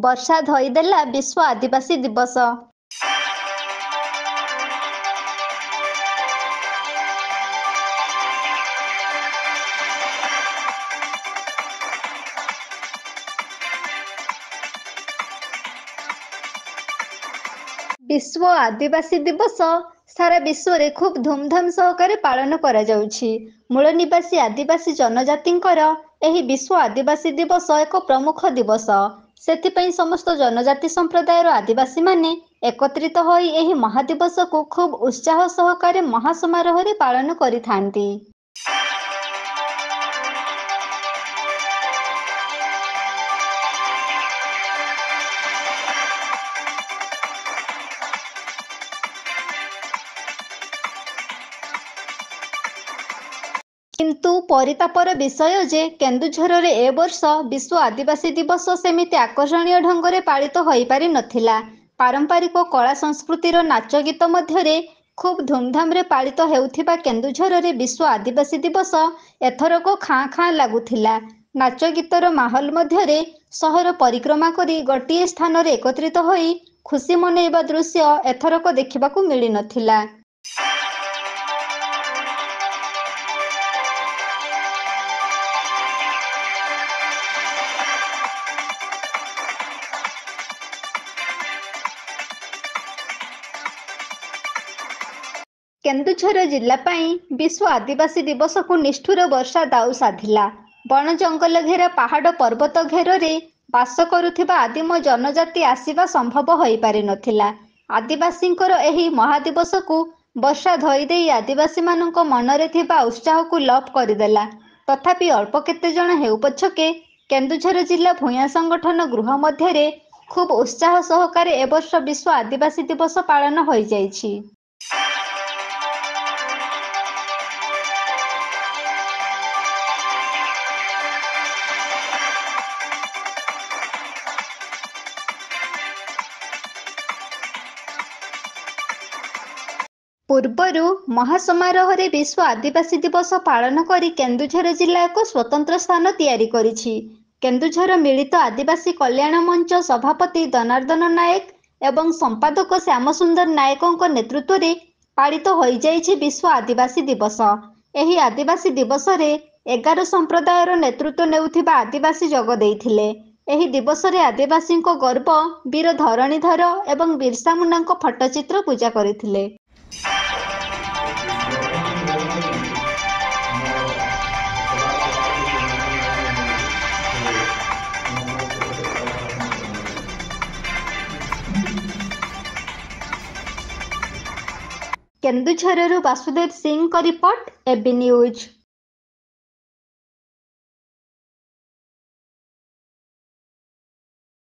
ବର୍ଷା ଧୋଇଦେଲା ବିଶ୍ୱ ଆଦିବାସୀ ଦିବସ। ବିଶ୍ୱ ଆଦିବାସୀ ଦିବସ ସାରା ବିଶ୍ୱରେ ଖୁବ୍ ଧୁମଧାମ ସହକାରେ ପାଳନ କରାଯାଉଛି। ମୂଳ ନିବାସୀ ଆଦିବାସୀ ଜନଜାତିଙ୍କର ଏହି ବିଶ୍ୱ ଆଦିବାସୀ ଦିବସ ଏକ ପ୍ରମୁଖ ଦିବସ। ସେଥିପାଇଁ ସମସ୍ତ ଜନଜାତି ସମ୍ପ୍ରଦାୟର ଆଦିବାସୀମାନେ ଏକତ୍ରିତ ହୋଇ ଏହି ମହାଦିବସକୁ ଖୁବ୍ ଉତ୍ସାହ ସହକାରେ ମହାସମାରୋହରେ ପାଳନ କରିଥାନ୍ତି। କିନ୍ତୁ ପରିତାପର ବିଷୟ ଯେ କେନ୍ଦୁଝରରେ ଏ ବର୍ଷ ବିଶ୍ୱ ଆଦିବାସୀ ଦିବସ ସେମିତି ଆକର୍ଷଣୀୟ ଢଙ୍ଗରେ ପାଳିତ ହୋଇପାରିନଥିଲା। ପାରମ୍ପରିକ କଳା ସଂସ୍କୃତିର ନାଚ ଗୀତ ମଧ୍ୟରେ ଖୁବ୍ ଧୁମଧାମରେ ପାଳିତ ହେଉଥିବା କେନ୍ଦୁଝରରେ ବିଶ୍ୱ ଆଦିବାସୀ ଦିବସ ଏଥରକ ଖାଁ ଖାଁ ଲାଗୁଥିଲା। ନାଚ ଗୀତର ମାହୋଲ ମଧ୍ୟରେ ସହର ପରିକ୍ରମା କରି ଗୋଟିଏ ସ୍ଥାନରେ ଏକତ୍ରିତ ହୋଇ ଖୁସି ମନେଇବା ଦୃଶ୍ୟ ଏଥରକ ଦେଖିବାକୁ ମିଳିନଥିଲା। କେନ୍ଦୁଝର ଜିଲ୍ଲା ପାଇଁ ବିଶ୍ୱ ଆଦିବାସୀ ଦିବସକୁ ନିଷ୍ଠୁର ବର୍ଷା ଦାଉ ସାଧିଲା। ବଣ ଜଙ୍ଗଲ ଘେରା ପାହାଡ଼ ପର୍ବତ ଘେରରେ ବାସ କରୁଥିବା ଆଦିମ ଜନଜାତି ଆସିବା ସମ୍ଭବ ହୋଇପାରିନଥିଲା। ଆଦିବାସୀଙ୍କର ଏହି ମହାଦିବସକୁ ବର୍ଷା ଧୋଇଦେଇ ଆଦିବାସୀମାନଙ୍କ ମନରେ ଥିବା ଉତ୍ସାହକୁ ଲୋପ କରିଦେଲା। ତଥାପି ଅଳ୍ପ କେତେ ଜଣ ହେଉ ପଛକେ କେନ୍ଦୁଝର ଜିଲ୍ଲା ଭୂୟାଁ ସଂଗଠନ ଗୃହ ମଧ୍ୟରେ ଖୁବ୍ ଉତ୍ସାହ ସହକାରେ ଏ ବର୍ଷ ବିଶ୍ୱ ଆଦିବାସୀ ଦିବସ ପାଳନ ହୋଇଯାଇଛି। ପୂର୍ବରୁ ମହାସମାରୋହରେ ବିଶ୍ୱ ଆଦିବାସୀ ଦିବସ ପାଳନ କରି କେନ୍ଦୁଝର ଜିଲ୍ଲା ଏକ ସ୍ୱତନ୍ତ୍ର ସ୍ଥାନ ତିଆରି କରିଛି। କେନ୍ଦୁଝର ମିଳିତ ଆଦିବାସୀ କଲ୍ୟାଣ ମଞ୍ଚ ସଭାପତି ଦନାର୍ଦ୍ଦନ ନାୟକ ଏବଂ ସମ୍ପାଦକ ଶ୍ୟାମସୁନ୍ଦର ନାୟକଙ୍କ ନେତୃତ୍ୱରେ ପାଳିତ ହୋଇଯାଇଛି ବିଶ୍ୱ ଆଦିବାସୀ ଦିବସ। ଏହି ଆଦିବାସୀ ଦିବସରେ 11 ସମ୍ପ୍ରଦାୟର ନେତୃତ୍ୱ ନେଉଥିବା ଆଦିବାସୀ ଯୋଗ ଦେଇଥିଲେ। ଏହି ଦିବସରେ ଆଦିବାସୀଙ୍କ ଗର୍ବ ବୀର ଧରଣୀଧର ଏବଂ ବିର୍ସା ମୁଣ୍ଡାଙ୍କ ଫଟୋଚିତ୍ର ପୂଜା କରିଥିଲେ। କେନ୍ଦୁଝରରୁ ବାସୁଦେବ ସିଂଙ୍କ ରିପୋର୍ଟ, এবি ନ୍ୟୁଜ୍।